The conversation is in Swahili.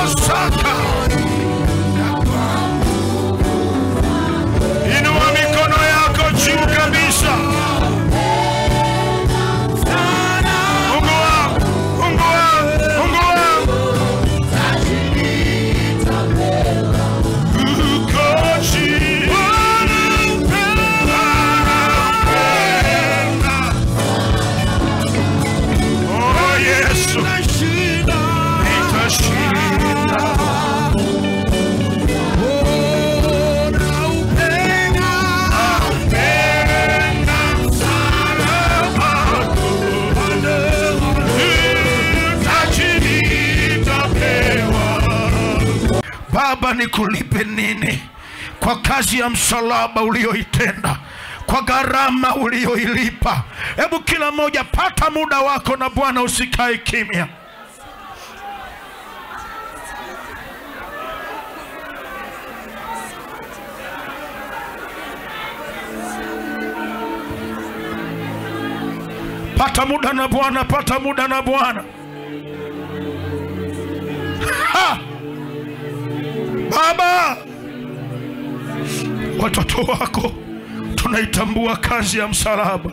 Saka. Inua mikono yako juu kabisa. Baba, nikulipe nini kwa kazi ya msalaba ulioitenda, kwa gharama ulioilipa? Hebu kila mmoja pata muda wako na Bwana, usikae kimya. Pata muda na Bwana, pata muda na Bwana. Baba, watoto wako tunaitambua kazi ya msalaba.